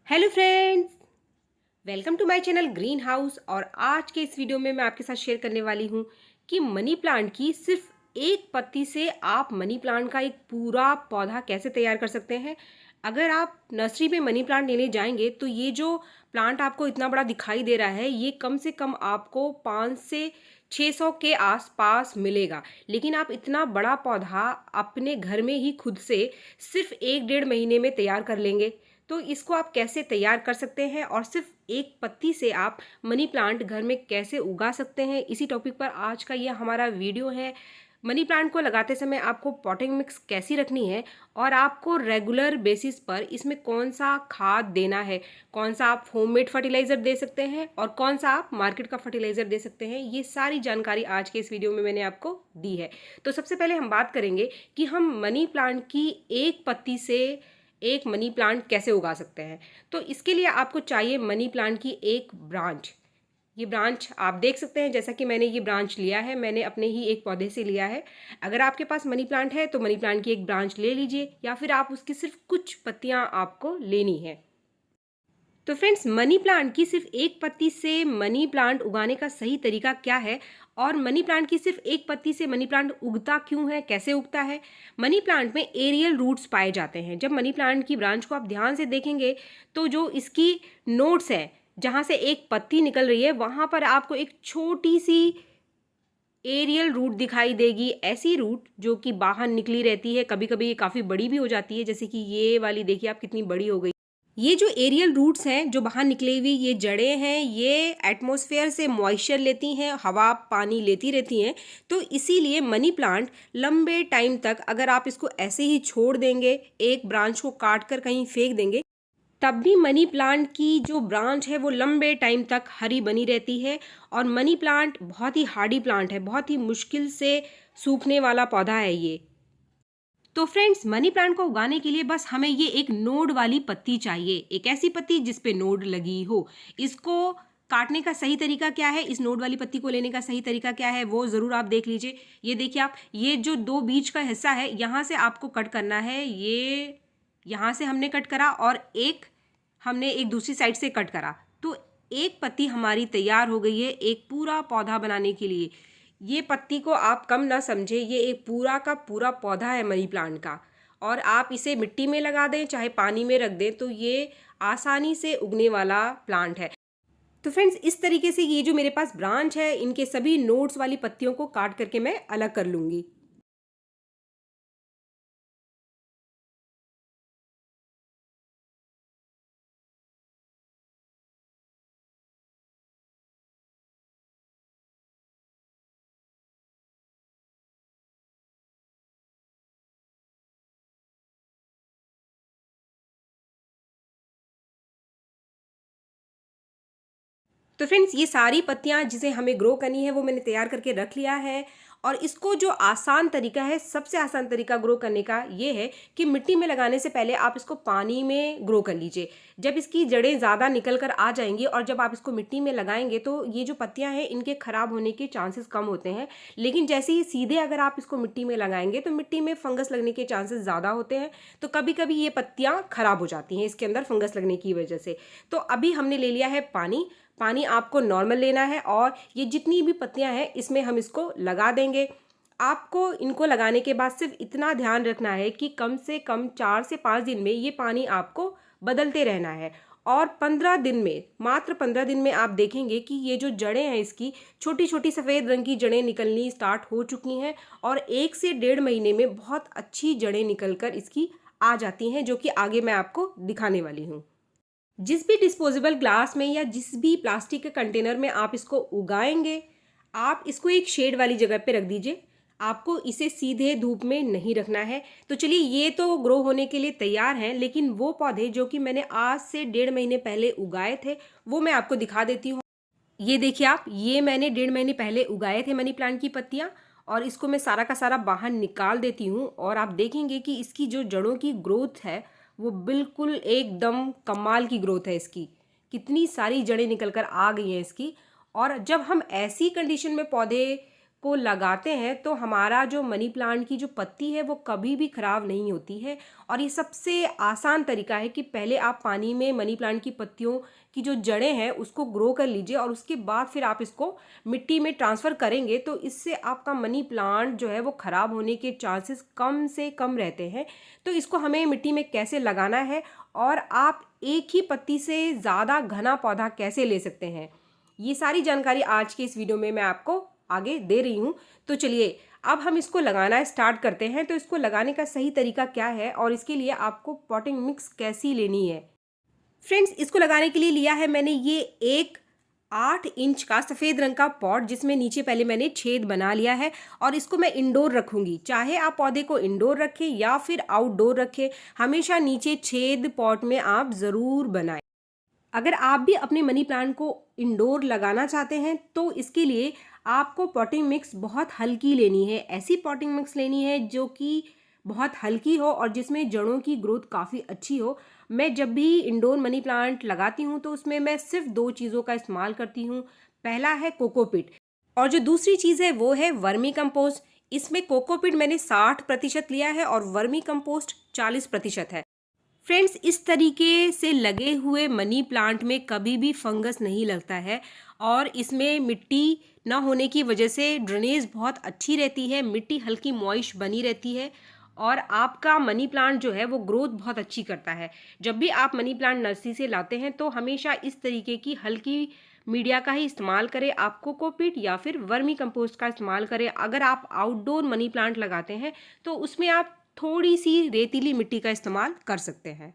Hello friends, welcome to my channel green house. और आज के इस वीडियो में मैं आपके साथ शेयर करने वाली हूँ कि मनी प्लांट की सिर्फ एक पत्ती से आप मनी प्लांट का एक पूरा पौधा कैसे तैयार कर सकते हैं। अगर आप नर्सरी में मनी प्लांट लेने जाएंगे तो ये जो प्लांट आपको इतना बड़ा दिखाई दे रहा है, ये कम से कम आपको 5 से 600 के आसपास मिलेगा। लेकिन आप इतना बड़ा पौधा अपने घर में ही खुद से सिर्फ 1 डेढ़ महीने में तैयार कर लेंगे। तो इसको आप कैसे तैयार कर सकते हैं और सिर्फ एक पत्ती से आप मनी प्लांट घर में कैसे उगा सकते हैं, इसी टॉपिक पर आज का ये हमारा वीडियो है। मनी प्लांट को लगाते समय आपको पॉटिंग मिक्स कैसी रखनी है और आपको रेगुलर बेसिस पर इसमें कौन सा खाद देना है, कौन सा आप होममेड फर्टिलाइज़र दे सकते हैं और कौन सा आप मार्केट का फर्टिलाइज़र दे सकते हैं, ये सारी जानकारी आज के इस वीडियो में मैंने आपको दी है। तो सबसे पहले हम बात करेंगे कि हम मनी प्लांट की एक पत्ती से एक मनी प्लांट कैसे उगा सकते हैं। तो इसके लिए आपको चाहिए मनी प्लांट की एक ब्रांच। ये ब्रांच आप देख सकते हैं, जैसा कि मैंने ये ब्रांच लिया है, मैंने अपने ही एक पौधे से लिया है। अगर आपके पास मनी प्लांट है तो मनी प्लांट की एक ब्रांच ले लीजिए, या फिर आप उसकी सिर्फ कुछ पत्तियां आपको लेनी है। तो फ्रेंड्स, मनी प्लांट की सिर्फ एक पत्ती से मनी प्लांट उगाने का सही तरीका क्या है और मनी प्लांट की सिर्फ एक पत्ती से मनी प्लांट उगता क्यों है, कैसे उगता है। मनी प्लांट में एरियल रूट्स पाए जाते हैं। जब मनी प्लांट की ब्रांच को आप ध्यान से देखेंगे तो जो इसकी नोड्स है, जहाँ से एक पत्ती निकल रही है, वहाँ पर आपको एक छोटी सी एरियल रूट दिखाई देगी। ऐसी रूट जो कि बाहर निकली रहती है, कभी कभी ये काफ़ी बड़ी भी हो जाती है, जैसे कि ये वाली देखिए आप कितनी बड़ी हो गई। ये जो एरियल रूट्स हैं, जो बाहर निकली हुई ये जड़ें हैं, ये एटमॉस्फेयर से मॉइस्चर लेती हैं, हवा पानी लेती रहती हैं। तो इसीलिए मनी प्लांट लंबे टाइम तक अगर आप इसको ऐसे ही छोड़ देंगे, एक ब्रांच को काट कर कहीं फेंक देंगे, तब भी मनी प्लांट की जो ब्रांच है वो लंबे टाइम तक हरी बनी रहती है। और मनी प्लांट बहुत ही हार्डी प्लांट है, बहुत ही मुश्किल से सूखने वाला पौधा है ये। तो फ्रेंड्स, मनी प्लांट को उगाने के लिए बस हमें ये एक नोड वाली पत्ती चाहिए, एक ऐसी पत्ती जिस पे नोड लगी हो। इसको काटने का सही तरीका क्या है, इस नोड वाली पत्ती को लेने का सही तरीका क्या है, वो ज़रूर आप देख लीजिए। ये देखिए आप, ये जो दो बीच का हिस्सा है, यहाँ से आपको कट करना है। ये यहाँ से हमने कट करा और एक हमने एक दूसरी साइड से कट करा, तो एक पत्ती हमारी तैयार हो गई है एक पूरा पौधा बनाने के लिए। ये पत्ती को आप कम ना समझे, ये एक पूरा का पूरा पौधा है मनी प्लांट का। और आप इसे मिट्टी में लगा दें चाहे पानी में रख दें, तो ये आसानी से उगने वाला प्लांट है। तो फ्रेंड्स, इस तरीके से ये जो मेरे पास ब्रांच है, इनके सभी नोड्स वाली पत्तियों को काट करके मैं अलग कर लूँगी। तो फ्रेंड्स, ये सारी पत्तियां जिसे हमें ग्रो करनी है वो मैंने तैयार करके रख लिया है। और इसको जो आसान तरीका है, सबसे आसान तरीका ग्रो करने का ये है कि मिट्टी में लगाने से पहले आप इसको पानी में ग्रो कर लीजिए। जब इसकी जड़ें ज़्यादा निकल कर आ जाएंगी और जब आप इसको मिट्टी में लगाएंगे तो ये जो पत्तियां हैं इनके ख़राब होने के चांसेस कम होते हैं। लेकिन जैसे ही सीधे अगर आप इसको मिट्टी में लगाएंगे तो मिट्टी में फंगस लगने के चांसेस ज़्यादा होते हैं। तो कभी कभी ये पत्तियां खराब हो जाती हैं इसके अंदर फंगस लगने की वजह से। तो अभी हमने ले लिया है पानी। पानी आपको नॉर्मल लेना है और ये जितनी भी पत्तियां हैं इसमें हम इसको लगा देंगे। आपको इनको लगाने के बाद सिर्फ इतना ध्यान रखना है कि कम से कम 4 से 5 दिन में ये पानी आपको बदलते रहना है। और 15 दिन में, मात्र 15 दिन में आप देखेंगे कि ये जो जड़ें हैं इसकी छोटी छोटी सफ़ेद रंग की जड़ें निकलनी स्टार्ट हो चुकी हैं। और 1 से 1.5 महीने में बहुत अच्छी जड़ें निकल कर इसकी आ जाती हैं, जो कि आगे मैं आपको दिखाने वाली हूँ। जिस भी डिस्पोजेबल ग्लास में या जिस भी प्लास्टिक के कंटेनर में आप इसको उगाएंगे, आप इसको एक शेड वाली जगह पे रख दीजिए। आपको इसे सीधे धूप में नहीं रखना है। तो चलिए, ये तो ग्रो होने के लिए तैयार हैं, लेकिन वो पौधे जो कि मैंने आज से 1.5 महीने पहले उगाए थे वो मैं आपको दिखा देती हूँ। ये देखिए आप, ये मैंने 1.5 महीने पहले उगाए थे मनी प्लांट की पत्तियाँ। और इसको मैं सारा का सारा बाहर निकाल देती हूँ और आप देखेंगे कि इसकी जो जड़ों की ग्रोथ है वो बिल्कुल एकदम कमाल की ग्रोथ है इसकी। कितनी सारी जड़ें निकल कर आ गई हैं इसकी। और जब हम ऐसी कंडीशन में पौधे को लगाते हैं तो हमारा जो मनी प्लांट की जो पत्ती है वो कभी भी ख़राब नहीं होती है। और ये सबसे आसान तरीका है कि पहले आप पानी में मनी प्लांट की पत्तियों की जो जड़ें हैं उसको ग्रो कर लीजिए और उसके बाद फिर आप इसको मिट्टी में ट्रांसफ़र करेंगे तो इससे आपका मनी प्लांट जो है वो ख़राब होने के चांसेस कम से कम रहते हैं। तो इसको हमें मिट्टी में कैसे लगाना है और आप एक ही पत्ती से ज़्यादा घना पौधा कैसे ले सकते हैं, ये सारी जानकारी आज के इस वीडियो में मैं आपको आगे दे रही हूँ। तो चलिए अब हम इसको लगाना स्टार्ट करते हैं। तो इसको लगाने का सही तरीका क्या है और इसके लिए आपको पॉटिंग मिक्स कैसी लेनी है। फ्रेंड्स, इसको लगाने के लिए लिया है मैंने ये एक 8 इंच का सफ़ेद रंग का पॉट, जिसमें नीचे पहले मैंने छेद बना लिया है और इसको मैं इंडोर रखूंगी। चाहे आप पौधे को इंडोर रखें या फिर आउटडोर रखें, हमेशा नीचे छेद पॉट में आप ज़रूर बनाएं। अगर आप भी अपने मनी प्लांट को इंडोर लगाना चाहते हैं तो इसके लिए आपको पॉटिंग मिक्स बहुत हल्की लेनी है। ऐसी पॉटिंग मिक्स लेनी है जो कि बहुत हल्की हो और जिसमें जड़ों की ग्रोथ काफ़ी अच्छी हो। मैं जब भी इंडोर मनी प्लांट लगाती हूँ तो उसमें मैं सिर्फ 2 चीज़ों का इस्तेमाल करती हूँ। पहला है कोकोपीट और जो दूसरी चीज़ है वो है वर्मी कंपोस्ट। इसमें कोकोपीट मैंने 60% लिया है और वर्मी कंपोस्ट 40% है। फ्रेंड्स, इस तरीके से लगे हुए मनी प्लांट में कभी भी फंगस नहीं लगता है और इसमें मिट्टी ना होने की वजह से ड्रेनेज बहुत अच्छी रहती है, मिट्टी हल्की मॉइस्ट बनी रहती है और आपका मनी प्लांट जो है वो ग्रोथ बहुत अच्छी करता है। जब भी आप मनी प्लांट नर्सरी से लाते हैं तो हमेशा इस तरीके की हल्की मीडिया का ही इस्तेमाल करें। आप कोकोपीट या फिर वर्मी कंपोस्ट का इस्तेमाल करें। अगर आप आउटडोर मनी प्लांट लगाते हैं तो उसमें आप थोड़ी सी रेतीली मिट्टी का इस्तेमाल कर सकते हैं।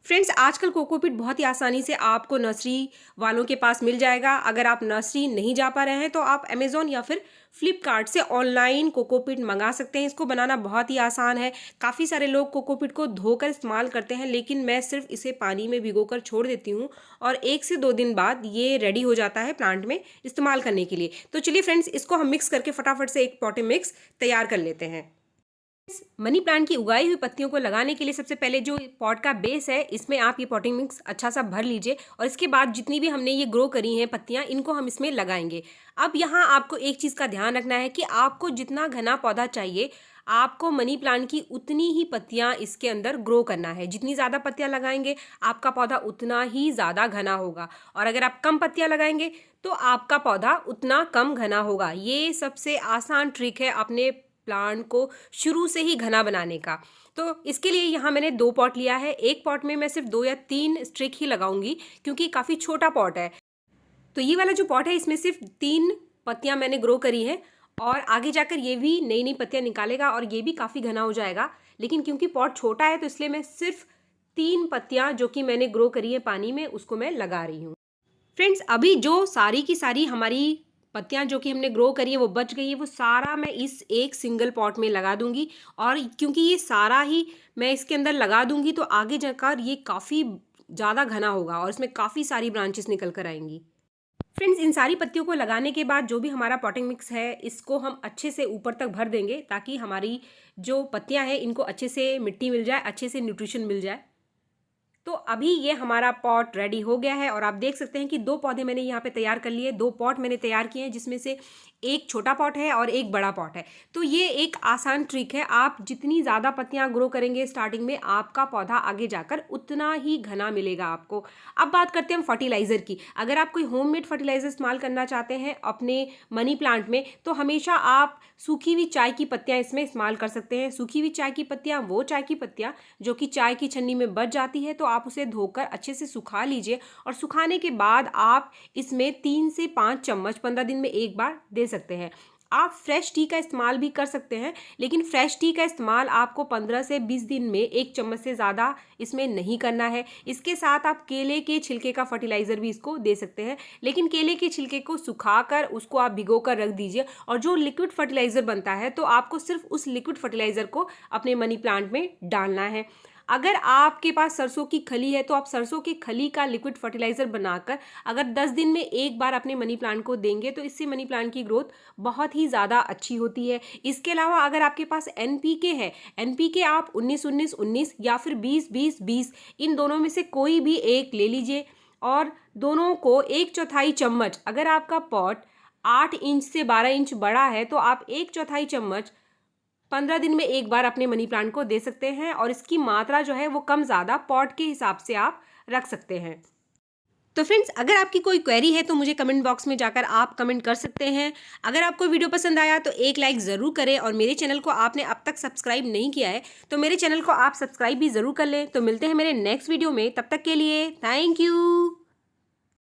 फ्रेंड्स, आजकल कोकोपीट बहुत ही आसानी से आपको नर्सरी वालों के पास मिल जाएगा। अगर आप नर्सरी नहीं जा पा रहे हैं तो आप अमेज़ॉन या फिर फ्लिपकार्ट से ऑनलाइन कोकोपीट मंगा सकते हैं। इसको बनाना बहुत ही आसान है। काफ़ी सारे लोग कोकोपीट को धोकर इस्तेमाल करते हैं, लेकिन मैं सिर्फ इसे पानी में भिगोकर छोड़ देती हूँ और 1 से 2 दिन बाद ये रेडी हो जाता है प्लांट में इस्तेमाल करने के लिए। तो चलिए फ्रेंड्स, इसको हम मिक्स करके फटाफट से एक पॉटिंग मिक्स तैयार कर लेते हैं। मनी प्लांट की उगाई हुई पत्तियों को लगाने के लिए सबसे पहले जो पॉट का बेस है इसमें आप ये पॉटिंग मिक्स अच्छा सा भर लीजिए और इसके बाद जितनी भी हमने ये ग्रो करी हैं पत्तियां, इनको हम इसमें लगाएंगे। अब यहाँ आपको एक चीज़ का ध्यान रखना है कि आपको जितना घना पौधा चाहिए, आपको मनी प्लांट की उतनी ही पत्तियां इसके अंदर ग्रो करना है। जितनी ज़्यादा पत्तियां लगाएंगे आपका पौधा उतना ही ज़्यादा घना होगा और अगर आप कम पत्तियां लगाएंगे तो आपका पौधा उतना कम घना होगा। ये सबसे आसान ट्रिक है अपने प्लांट को शुरू से ही घना बनाने का। तो इसके लिए यहाँ मैंने 2 पॉट लिया है। एक पॉट में मैं सिर्फ 2 या 3 स्ट्रिक ही लगाऊंगी क्योंकि काफ़ी छोटा पॉट है। तो ये वाला जो पॉट है इसमें सिर्फ 3 पत्तियां मैंने ग्रो करी हैं और आगे जाकर ये भी नई नई पत्तियां निकालेगा और ये भी काफ़ी घना हो जाएगा। लेकिन क्योंकि पॉट छोटा है तो इसलिए मैं सिर्फ 3 पत्तियां जो कि मैंने ग्रो करी है पानी में उसको मैं लगा रही हूँ। फ्रेंड्स, अभी जो सारी की सारी हमारी पत्तियां जो कि हमने ग्रो करी है वो बच गई है, वो सारा मैं इस एक सिंगल पॉट में लगा दूंगी। और क्योंकि ये सारा ही मैं इसके अंदर लगा दूंगी तो आगे जाकर ये काफ़ी ज़्यादा घना होगा और इसमें काफ़ी सारी ब्रांचेस निकल कर आएंगी। फ्रेंड्स, इन सारी पत्तियों को लगाने के बाद जो भी हमारा पॉटिंग मिक्स है इसको हम अच्छे से ऊपर तक भर देंगे ताकि हमारी जो पत्तियाँ हैं इनको अच्छे से मिट्टी मिल जाए, अच्छे से न्यूट्रिशन मिल जाए। तो अभी ये हमारा पॉट रेडी हो गया है और आप देख सकते हैं कि 2 पौधे मैंने यहाँ पे तैयार कर लिए। 2 पॉट मैंने तैयार किए हैं जिसमें से एक छोटा पॉट है और एक बड़ा पॉट है। तो ये एक आसान ट्रिक है। आप जितनी ज़्यादा पत्तियाँ ग्रो करेंगे स्टार्टिंग में, आपका पौधा आगे जाकर उतना ही घना मिलेगा आपको। अब बात करते हैं हम फर्टिलाइज़र की। अगर आप कोई होममेड फर्टिलाइज़र इस्तेमाल करना चाहते हैं अपने मनी प्लांट में तो हमेशा आप सूखी हुई चाय की पत्तियाँ इसमें इस्तेमाल कर सकते हैं। सूखी हुई चाय की पत्तियाँ वो चाय की पत्तियाँ जो कि चाय की छन्नी में बच जाती है, तो आप उसे धोकर अच्छे से सुखा लीजिए और सुखाने के बाद आप इसमें 3 से 5 चम्मच 15 दिन में एक बार दे सकते हैं। आप फ्रेश टी का इस्तेमाल भी कर सकते हैं, लेकिन फ्रेश टी का इस्तेमाल आपको 15 से 20 दिन में 1 चम्मच से ज़्यादा इसमें नहीं करना है। इसके साथ आप केले के छिलके का फर्टिलाइज़र भी इसको दे सकते हैं, लेकिन केले के छिलके को सुखाकर उसको आप भिगो कर रख दीजिए और जो लिक्विड फर्टिलाइज़र बनता है तो आपको सिर्फ उस लिक्विड फर्टिलाइज़र को अपने मनी प्लांट में डालना है। अगर आपके पास सरसों की खली है तो आप सरसों की खली का लिक्विड फर्टिलाइज़र बनाकर अगर 10 दिन में एक बार अपने मनी प्लांट को देंगे तो इससे मनी प्लांट की ग्रोथ बहुत ही ज़्यादा अच्छी होती है। इसके अलावा अगर आपके पास एनपीके है, एनपीके आप 19-19-19 या फिर 20-20-20 इन दोनों में से कोई भी एक ले लीजिए और दोनों को 1/4 चम्मच, अगर आपका पॉट 8 इंच से 12 इंच बड़ा है तो आप 1/4 चम्मच 15 दिन में एक बार अपने मनी प्लांट को दे सकते हैं। और इसकी मात्रा जो है वो कम ज़्यादा पॉट के हिसाब से आप रख सकते हैं। तो फ्रेंड्स, अगर आपकी कोई क्वेरी है तो मुझे कमेंट बॉक्स में जाकर आप कमेंट कर सकते हैं। अगर आपको वीडियो पसंद आया तो एक लाइक ज़रूर करें, और मेरे चैनल को आपने अब तक सब्सक्राइब नहीं किया है तो मेरे चैनल को आप सब्सक्राइब भी ज़रूर कर लें। तो मिलते हैं मेरे नेक्स्ट वीडियो में, तब तक के लिए थैंक यू।